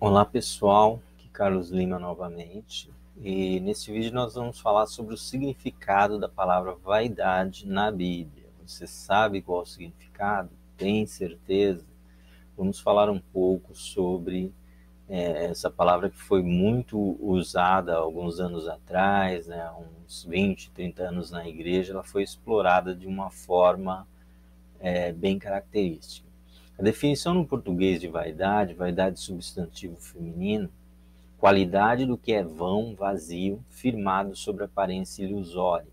Olá pessoal, aqui Carlos Lima novamente, e nesse vídeo nós vamos falar sobre o significado da palavra vaidade na Bíblia. Você sabe qual é o significado? Tem certeza? Vamos falar um pouco sobre essa palavra que foi muito usada há alguns anos atrás, né, uns 20, 30 anos na igreja. Ela foi explorada de uma forma bem característica. A definição no português de vaidade, vaidade substantivo feminino, qualidade do que é vão, vazio, firmado sobre aparência ilusória,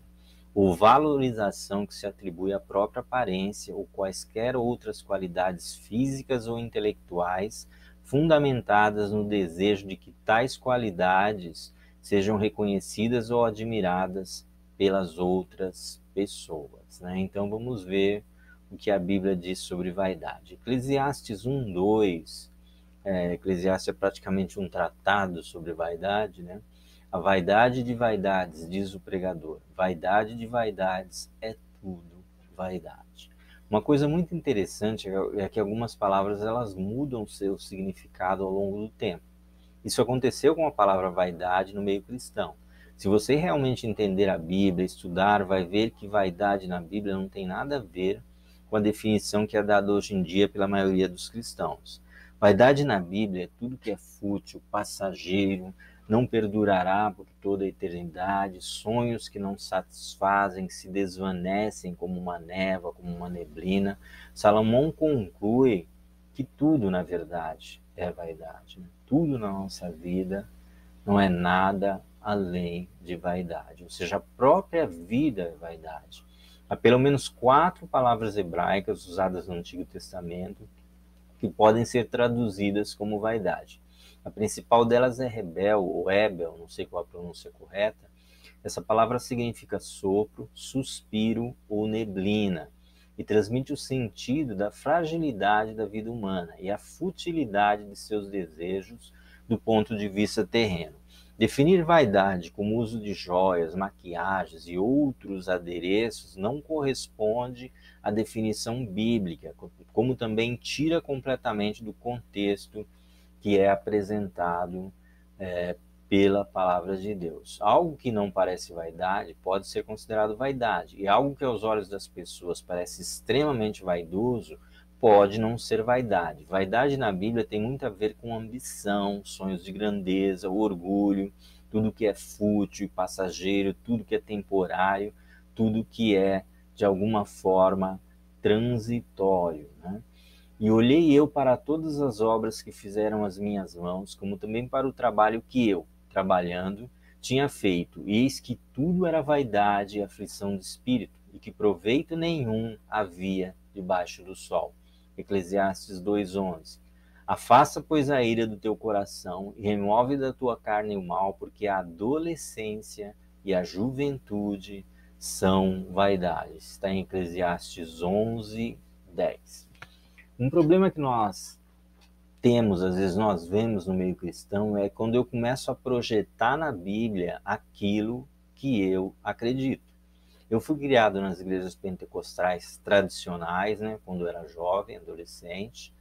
ou valorização que se atribui à própria aparência ou quaisquer outras qualidades físicas ou intelectuais fundamentadas no desejo de que tais qualidades sejam reconhecidas ou admiradas pelas outras pessoas, né? Então vamos ver o que a Bíblia diz sobre vaidade. Eclesiastes 1:2, Eclesiastes é praticamente um tratado sobre vaidade, né? A vaidade de vaidades, diz o pregador, vaidade de vaidades é tudo vaidade. Uma coisa muito interessante é que algumas palavras elas mudam seu significado ao longo do tempo. Isso aconteceu com a palavra vaidade no meio cristão. Se você realmente entender a Bíblia, estudar, vai ver que vaidade na Bíblia não tem nada a ver com a definição que é dada hoje em dia pela maioria dos cristãos. Vaidade na Bíblia é tudo que é fútil, passageiro, não perdurará por toda a eternidade, sonhos que não satisfazem, que se desvanecem como uma névoa, como uma neblina. Salomão conclui que tudo, na verdade, é vaidade, né? Tudo na nossa vida não é nada além de vaidade, ou seja, a própria vida é vaidade. Há pelo menos 4 palavras hebraicas usadas no Antigo Testamento que podem ser traduzidas como vaidade. A principal delas é rebel ou ebel, não sei qual a pronúncia correta. Essa palavra significa sopro, suspiro ou neblina e transmite o sentido da fragilidade da vida humana e a futilidade de seus desejos do ponto de vista terreno. Definir vaidade como uso de joias, maquiagens e outros adereços não corresponde à definição bíblica, como também tira completamente do contexto que é apresentado pela palavra de Deus. Algo que não parece vaidade pode ser considerado vaidade, e algo que aos olhos das pessoas parece extremamente vaidoso pode não ser vaidade. Vaidade na Bíblia tem muito a ver com ambição, sonhos de grandeza, orgulho, tudo que é fútil e passageiro, tudo que é temporário, tudo que é, de alguma forma, transitório, né? E olhei eu para todas as obras que fizeram as minhas mãos, como também para o trabalho que eu, trabalhando, tinha feito. E eis que tudo era vaidade e aflição de espírito, e que proveito nenhum havia debaixo do sol. Eclesiastes 2:11. Afasta, pois, a ira do teu coração, e remove da tua carne o mal, porque a adolescência e a juventude são vaidades. Está em Eclesiastes 11:10. Um problema que nós temos, às vezes nós vemos no meio cristão, é quando eu começo a projetar na Bíblia aquilo que eu acredito. Eu fui criado nas igrejas pentecostais tradicionais, né, quando eu era jovem, adolescente,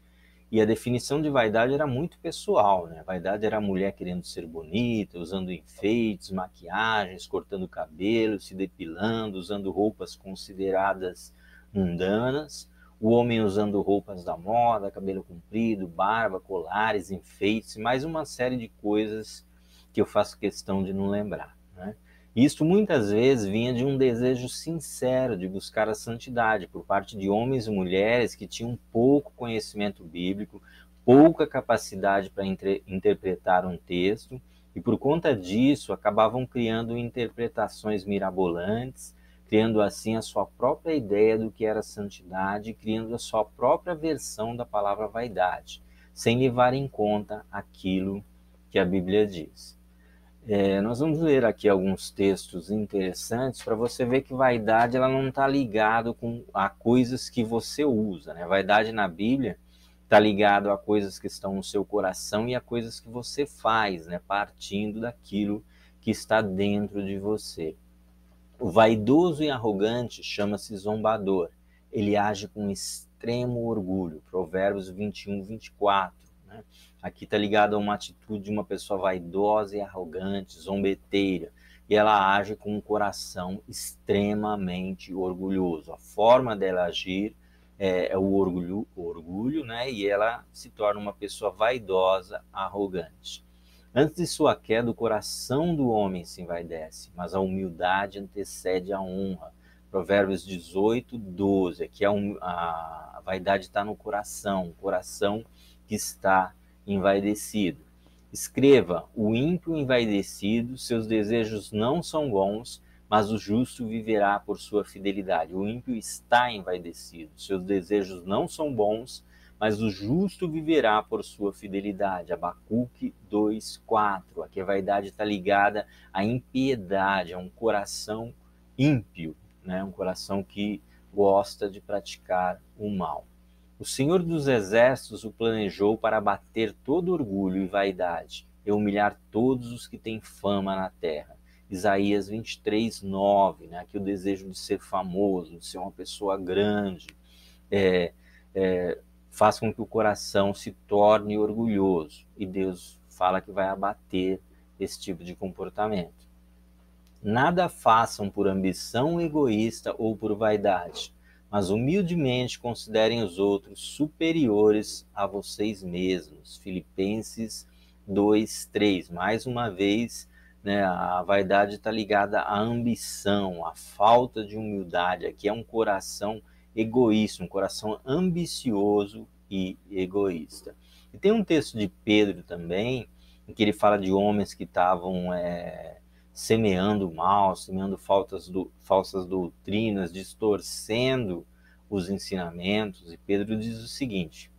e a definição de vaidade era muito pessoal, né? Vaidade era a mulher querendo ser bonita, usando enfeites, maquiagens, cortando cabelo, se depilando, usando roupas consideradas mundanas, o homem usando roupas da moda, cabelo comprido, barba, colares, enfeites, mais uma série de coisas que eu faço questão de não lembrar, né? Isso muitas vezes vinha de um desejo sincero de buscar a santidade por parte de homens e mulheres que tinham pouco conhecimento bíblico, pouca capacidade para interpretar um texto, e por conta disso acabavam criando interpretações mirabolantes, criando assim a sua própria ideia do que era santidade, criando a sua própria versão da palavra vaidade, sem levar em conta aquilo que a Bíblia diz. Nós vamos ler aqui alguns textos interessantes para você ver que vaidade ela não está ligado a coisas que você usa, né? Vaidade na Bíblia está ligado a coisas que estão no seu coração e a coisas que você faz, né? Partindo daquilo que está dentro de você. O vaidoso e arrogante chama-se zombador. Ele age com extremo orgulho. Provérbios 21:24. Né? Aqui está ligado a uma atitude de uma pessoa vaidosa e arrogante, zombeteira, e ela age com um coração extremamente orgulhoso. A forma dela agir é o orgulho, né? E ela se torna uma pessoa vaidosa, arrogante. Antes de sua queda, o coração do homem se envaidece, mas a humildade antecede a honra. Provérbios 18, 12. Aqui a vaidade está no coração, o coração que está envaidecido. Escreva: o ímpio envaidecido, seus desejos não são bons, mas o justo viverá por sua fidelidade. O ímpio está envaidecido, seus desejos não são bons, mas o justo viverá por sua fidelidade. Abacuque 2:4. Aqui a vaidade está ligada à impiedade, a um coração ímpio, né? Um coração que gosta de praticar o mal. O Senhor dos Exércitos o planejou para abater todo orgulho e vaidade e humilhar todos os que têm fama na terra. Isaías 23:9, né? Aqui o desejo de ser famoso, de ser uma pessoa grande, faz com que o coração se torne orgulhoso. E Deus fala que vai abater esse tipo de comportamento. Nada façam por ambição egoísta ou por vaidade, mas humildemente considerem os outros superiores a vocês mesmos. Filipenses 2:3. Mais uma vez, né, a vaidade está ligada à ambição, à falta de humildade. Aqui é um coração egoísta, um coração ambicioso e egoísta. E tem um texto de Pedro também, em que ele fala de homens que estavam semeando mal, semeando falsas doutrinas, distorcendo os ensinamentos. E Pedro diz o seguinte: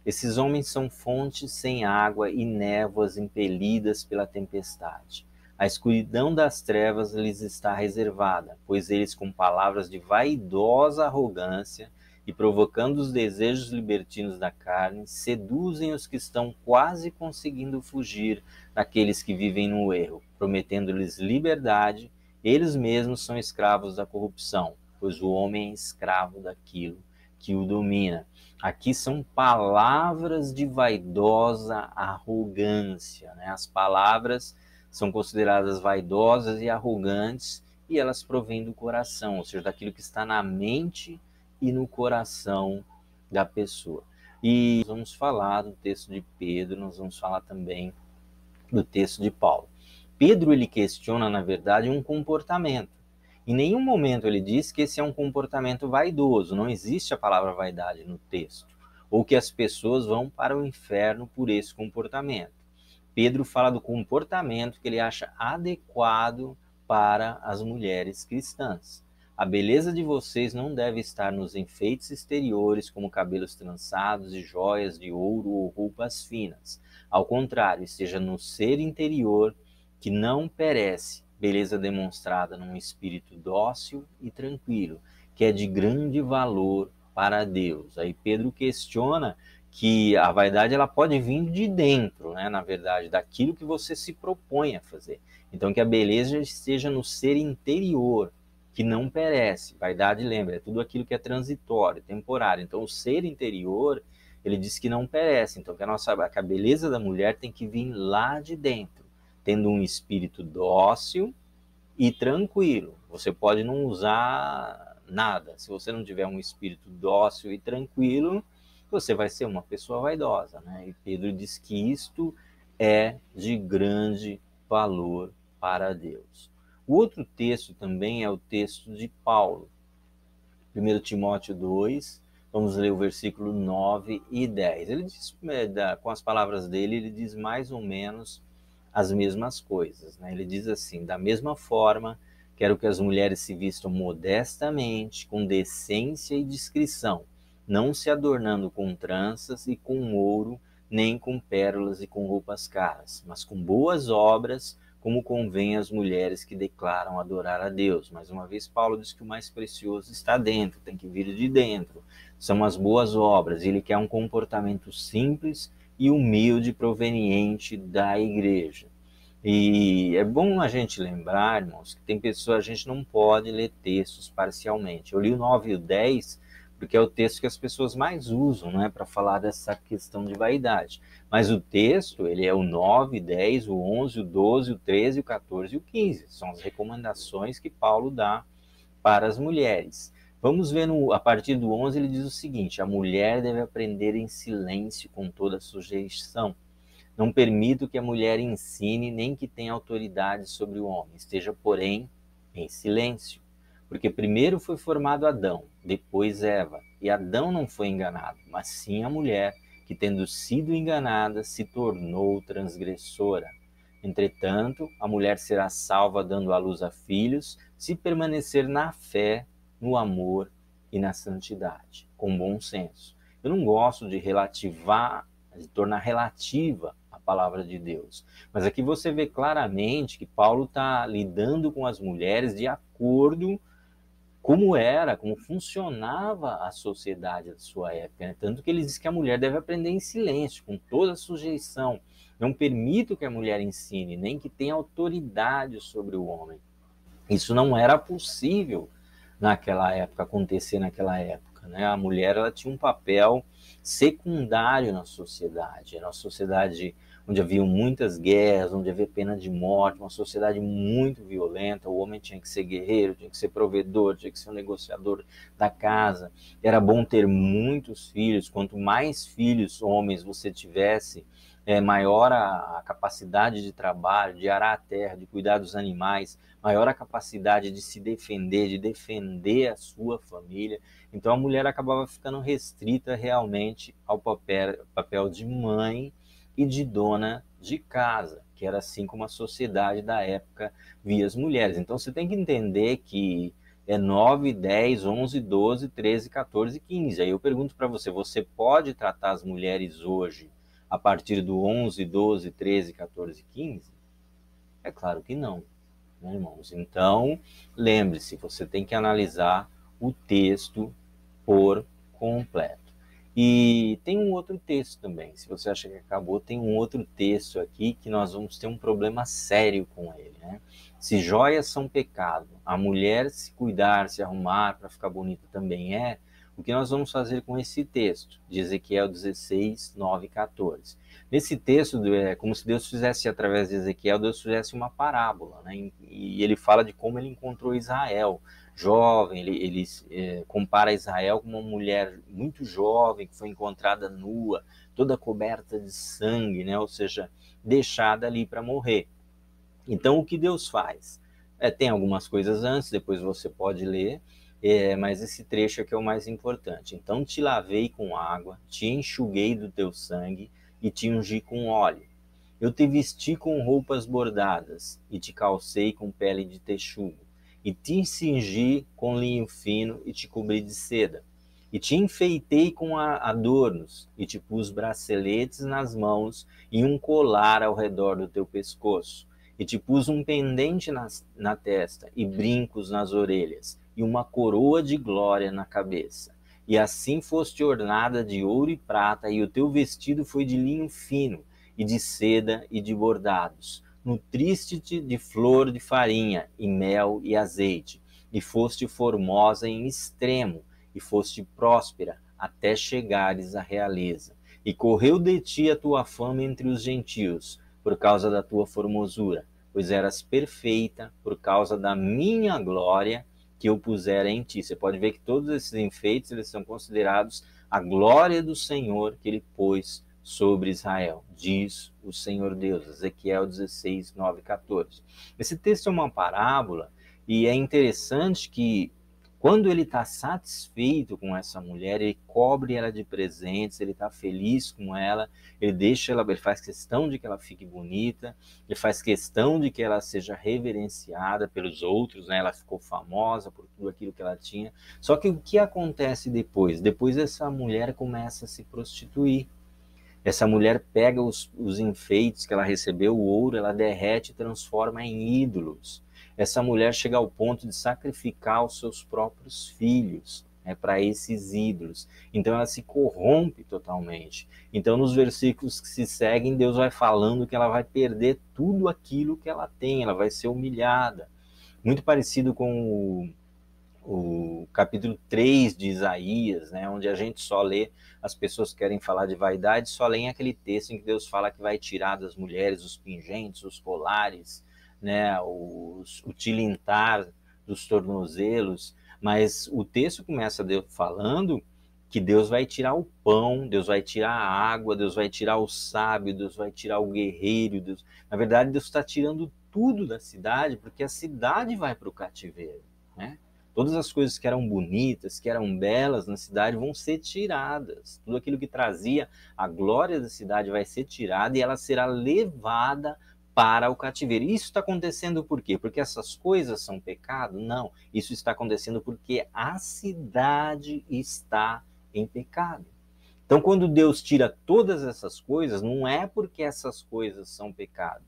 esses homens são fontes sem água e névoas impelidas pela tempestade. A escuridão das trevas lhes está reservada, pois eles, com palavras de vaidosa arrogância e provocando os desejos libertinos da carne, seduzem os que estão quase conseguindo fugir daqueles que vivem no erro, prometendo-lhes liberdade. Eles mesmos são escravos da corrupção, pois o homem é escravo daquilo que o domina. Aqui são palavras de vaidosa arrogância, né? As palavras são consideradas vaidosas e arrogantes e elas provêm do coração, ou seja, daquilo que está na mente e no coração da pessoa. E nós vamos falar do texto de Pedro, nós vamos falar também do texto de Paulo. Pedro, ele questiona, na verdade, um comportamento. Em nenhum momento ele diz que esse é um comportamento vaidoso, não existe a palavra vaidade no texto, ou que as pessoas vão para o inferno por esse comportamento. Pedro fala do comportamento que ele acha adequado para as mulheres cristãs. A beleza de vocês não deve estar nos enfeites exteriores, como cabelos trançados e joias de ouro ou roupas finas. Ao contrário, esteja no ser interior que não perece, beleza demonstrada num espírito dócil e tranquilo, que é de grande valor para Deus. Aí Pedro questiona que a vaidade ela pode vir de dentro, né? Na verdade, daquilo que você se propõe a fazer. Então, que a beleza esteja no ser interior, que não perece. Vaidade, lembra, é tudo aquilo que é transitório, temporário. Então, o ser interior, ele diz que não perece. Então, que a beleza da mulher tem que vir lá de dentro, tendo um espírito dócil e tranquilo. Você pode não usar nada. Se você não tiver um espírito dócil e tranquilo, você vai ser uma pessoa vaidosa, né? E Pedro diz que isto é de grande valor para Deus. O outro texto também é o texto de Paulo. 1 Timóteo 2, vamos ler o versículo 9 e 10. Ele diz, com as palavras dele, ele diz mais ou menos as mesmas coisas, né? Ele diz assim: da mesma forma, quero que as mulheres se vistam modestamente, com decência e discrição, não se adornando com tranças e com ouro, nem com pérolas e com roupas caras, mas com boas obras, como convém às mulheres que declaram adorar a Deus. Mais uma vez, Paulo diz que o mais precioso está dentro, tem que vir de dentro. São as boas obras. Ele quer um comportamento simples e humilde proveniente da igreja. E é bom a gente lembrar, irmãos, que tem pessoas, a gente não pode ler textos parcialmente. Eu li o 9 e o 10, porque é o texto que as pessoas mais usam, né, para falar dessa questão de vaidade. Mas o texto, ele é o 9, 10, o 11, o 12, o 13, o 14 e o 15. São as recomendações que Paulo dá para as mulheres. Vamos ver, a partir do 11, ele diz o seguinte: a mulher deve aprender em silêncio com toda sujeição. Não permito que a mulher ensine, nem que tenha autoridade sobre o homem. Esteja, porém, em silêncio. Porque primeiro foi formado Adão, depois Eva. E Adão não foi enganado, mas sim a mulher, que tendo sido enganada, se tornou transgressora. Entretanto, a mulher será salva dando à luz a filhos, se permanecer na fé, no amor e na santidade, com bom senso. Eu não gosto de tornar relativa a palavra de Deus. Mas aqui você vê claramente que Paulo está lidando com as mulheres de acordo como funcionava a sociedade da sua época, né? Tanto que ele diz que a mulher deve aprender em silêncio, com toda sujeição. Não permito que a mulher ensine, nem que tenha autoridade sobre o homem. Isso não era possível naquela época, acontecer naquela época, né? A mulher, ela tinha um papel secundário na sociedade. Era uma sociedade onde havia muitas guerras, onde havia pena de morte, uma sociedade muito violenta. O homem tinha que ser guerreiro, tinha que ser provedor, tinha que ser um negociador da casa. Era bom ter muitos filhos. Quanto mais filhos homens você tivesse, maior a capacidade de trabalho, de arar a terra, de cuidar dos animais, maior a capacidade de se defender, de defender a sua família. Então a mulher acabava ficando restrita realmente ao papel de mãe e de dona de casa, que era assim como a sociedade da época via as mulheres. Então você tem que entender que é 9, 10, 11, 12, 13, 14 e 15. Aí eu pergunto para você, você pode tratar as mulheres hoje a partir do 11, 12, 13, 14 e 15? É claro que não, né, irmãos? Então, lembre-se, você tem que analisar o texto por completo. E tem um outro texto também. Se você acha que acabou, tem um outro texto aqui que nós vamos ter um problema sério com ele, né? Se joias são pecado, a mulher se cuidar, se arrumar para ficar bonita também é. O que nós vamos fazer com esse texto? De Ezequiel 16, 9 e 14. Nesse texto, é como se Deus fizesse, através de Ezequiel, Deus fizesse uma parábola, né? E ele fala de como ele encontrou Israel jovem. Ele compara Israel com uma mulher muito jovem que foi encontrada nua, toda coberta de sangue, né? Ou seja, deixada ali para morrer. Então, o que Deus faz? Tem algumas coisas antes, depois você pode ler, mas esse trecho aqui é o mais importante. Então, te lavei com água, te enxuguei do teu sangue e te ungi com óleo. Eu te vesti com roupas bordadas e te calcei com pele de texugo. E te cingi com linho fino e te cobri de seda. E te enfeitei com adornos e te pus braceletes nas mãos e um colar ao redor do teu pescoço. E te pus um pendente na testa e brincos nas orelhas e uma coroa de glória na cabeça. E assim foste ornada de ouro e prata, e o teu vestido foi de linho fino e de seda e de bordados. Nutriste-te de flor de farinha e mel e azeite, e foste formosa em extremo, e foste próspera até chegares à realeza. E correu de ti a tua fama entre os gentios, por causa da tua formosura, pois eras perfeita por causa da minha glória que eu pusera em ti. Você pode ver que todos esses enfeites, eles são considerados a glória do Senhor que ele pôs sobre Israel, diz o Senhor Deus. Ezequiel 16, 9 e 14. Esse texto é uma parábola e é interessante que quando ele está satisfeito com essa mulher, ele cobre ela de presentes, ele está feliz com ela, ele deixa ela, ele faz questão de que ela fique bonita, ele faz questão de que ela seja reverenciada pelos outros, né? Ela ficou famosa por tudo aquilo que ela tinha. Só que o que acontece depois? Depois essa mulher começa a se prostituir. Essa mulher pega os enfeites que ela recebeu, o ouro, ela derrete e transforma em ídolos. Essa mulher chega ao ponto de sacrificar os seus próprios filhos, né, para esses ídolos. Então ela se corrompe totalmente. Então nos versículos que se seguem, Deus vai falando que ela vai perder tudo aquilo que ela tem, ela vai ser humilhada. Muito parecido com o capítulo 3 de Isaías, né, onde a gente só lê, as pessoas que querem falar de vaidade, só leem aquele texto em que Deus fala que vai tirar das mulheres os pingentes, os colares, né, o tilintar dos tornozelos, mas o texto começa Deus falando que Deus vai tirar o pão, Deus vai tirar a água, Deus vai tirar o sábio, Deus vai tirar o guerreiro, Deus... Na verdade, Deus está tirando tudo da cidade, porque a cidade vai para o cativeiro, né? Todas as coisas que eram bonitas, que eram belas na cidade vão ser tiradas. Tudo aquilo que trazia a glória da cidade vai ser tirado e ela será levada para o cativeiro. Isso está acontecendo por quê? Porque essas coisas são pecado? Não. Isso está acontecendo porque a cidade está em pecado. Então, quando Deus tira todas essas coisas, não é porque essas coisas são pecado.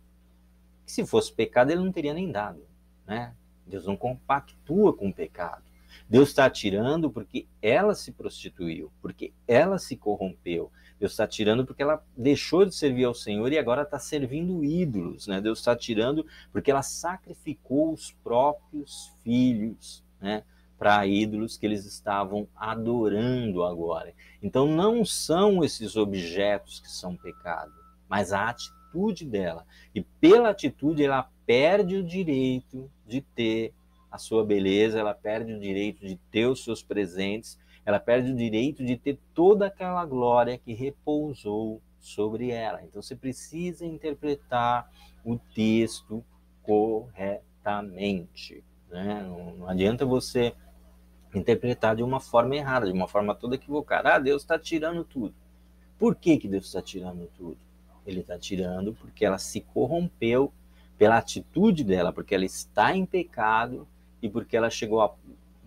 Se fosse pecado, ele não teria nem dado, né? Deus não compactua com o pecado. Deus está tirando porque ela se prostituiu, porque ela se corrompeu. Deus está tirando porque ela deixou de servir ao Senhor e agora está servindo ídolos, né? Deus está tirando porque ela sacrificou os próprios filhos, né, para ídolos que eles estavam adorando agora. Então não são esses objetos que são pecado, mas a atitude dela. E pela atitude ela perde o direito de ter a sua beleza, ela perde o direito de ter os seus presentes, ela perde o direito de ter toda aquela glória que repousou sobre ela. Então você precisa interpretar o texto corretamente, né? Não adianta você interpretar de uma forma errada, de uma forma toda equivocada. Ah, Deus está tirando tudo. Por que Deus está tirando tudo? Ele está tirando porque ela se corrompeu pela atitude dela, porque ela está em pecado e porque ela chegou ao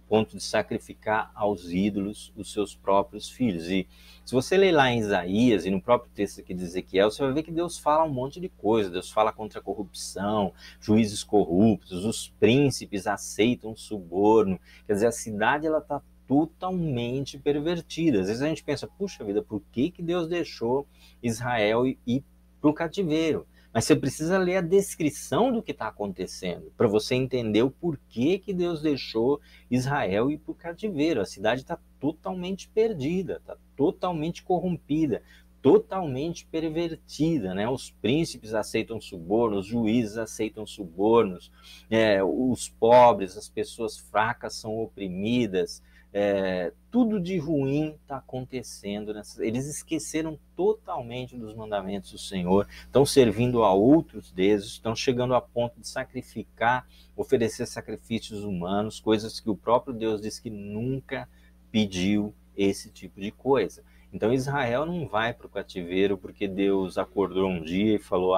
ponto de sacrificar aos ídolos os seus próprios filhos. E se você ler lá em Isaías e no próprio texto aqui de Ezequiel, você vai ver que Deus fala um monte de coisa. Deus fala contra a corrupção, juízes corruptos, os príncipes aceitam suborno. Quer dizer, a cidade ela está totalmente pervertida. Às vezes a gente pensa, puxa vida, por que Deus deixou Israel ir para o cativeiro? Mas você precisa ler a descrição do que está acontecendo para você entender o porquê que Deus deixou Israel ir para o cativeiro. A cidade está totalmente perdida, está totalmente corrompida, totalmente pervertida, né? Os príncipes aceitam subornos, os juízes aceitam subornos, os pobres, as pessoas fracas são oprimidas, tudo de ruim está acontecendo. Eles esqueceram totalmente dos mandamentos do Senhor, estão servindo a outros deuses, estão chegando a ponto de sacrificar, oferecer sacrifícios humanos, coisas que o próprio Deus disse que nunca pediu esse tipo de coisa. Então Israel não vai para o cativeiro porque Deus acordou um dia e falou,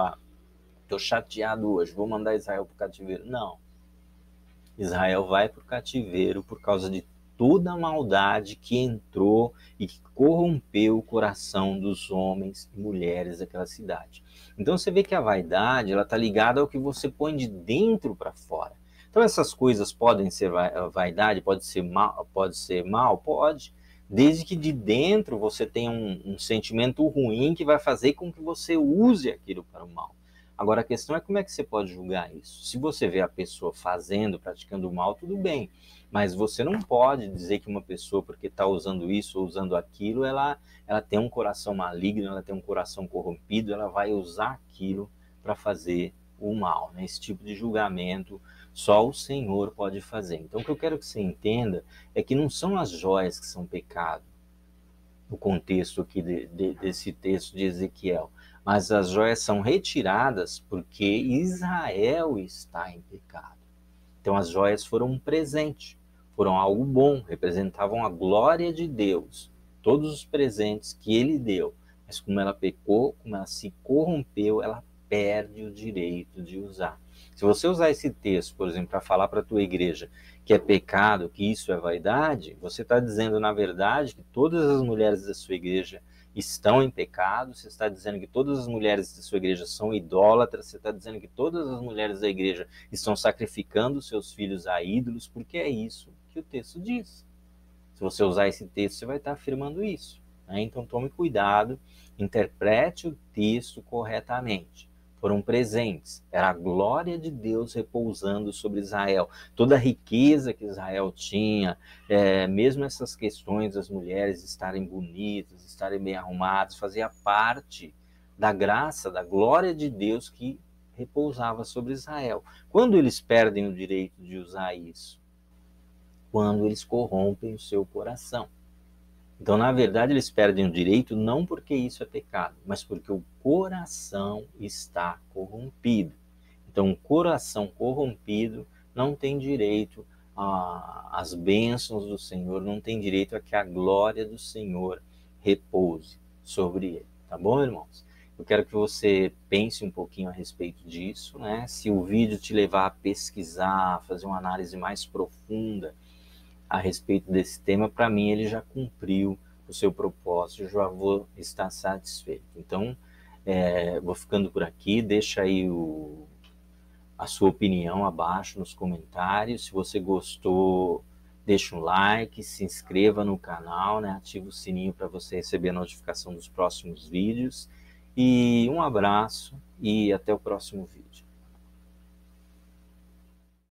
estou chateado hoje, vou mandar Israel para o cativeiro. Não. Israel vai para o cativeiro por causa de toda a maldade que entrou e que corrompeu o coração dos homens e mulheres daquela cidade. Então você vê que a vaidade ela está ligada ao que você põe de dentro para fora. Então essas coisas podem ser vaidade, pode ser mal, pode, desde que de dentro você tenha um sentimento ruim que vai fazer com que você use aquilo para o mal. Agora a questão é como é que você pode julgar isso? Se você vê a pessoa fazendo, praticando o mal, tudo bem. Mas você não pode dizer que uma pessoa, porque está usando isso ou usando aquilo, ela tem um coração maligno, ela tem um coração corrompido, ela vai usar aquilo para fazer o mal, né? Esse tipo de julgamento só o Senhor pode fazer. Então o que eu quero que você entenda é que não são as joias que são pecado, no contexto aqui desse texto de Ezequiel, mas as joias são retiradas porque Israel está em pecado. Então as joias foram um presente, foram algo bom, representavam a glória de Deus, todos os presentes que ele deu. Mas como ela pecou, como ela se corrompeu, ela perde o direito de usar. Se você usar esse texto, por exemplo, para falar para a tua igreja que é pecado, que isso é vaidade, você está dizendo, na verdade, que todas as mulheres da sua igreja estão em pecado, você está dizendo que todas as mulheres da sua igreja são idólatras, você está dizendo que todas as mulheres da igreja estão sacrificando seus filhos a ídolos, porque é isso que o texto diz. Se você usar esse texto, você vai estar afirmando isso, né? Então tome cuidado, interprete o texto corretamente. foram presentes. Era a glória de Deus repousando sobre Israel. Toda a riqueza que Israel tinha, mesmo essas questões das mulheres estarem bonitas, estarem bem arrumadas, fazia parte da graça, da glória de Deus que repousava sobre Israel. Quando eles perdem o direito de usar isso? Quando eles corrompem o seu coração. Então, na verdade, eles perdem o direito não porque isso é pecado, mas porque o coração está corrompido. Então, o coração corrompido não tem direito às bênçãos do Senhor, não tem direito a que a glória do Senhor repouse sobre ele. Tá bom, irmãos? Eu quero que você pense um pouquinho a respeito disso, né? Se o vídeo te levar a pesquisar, a fazer uma análise mais profunda a respeito desse tema, para mim ele já cumpriu o seu propósito, eu já vou estar satisfeito. Então, vou ficando por aqui, deixa aí a sua opinião abaixo nos comentários. Se você gostou, deixa um like, se inscreva no canal, né? Ativa o sininho para você receber a notificação dos próximos vídeos. E um abraço e até o próximo vídeo.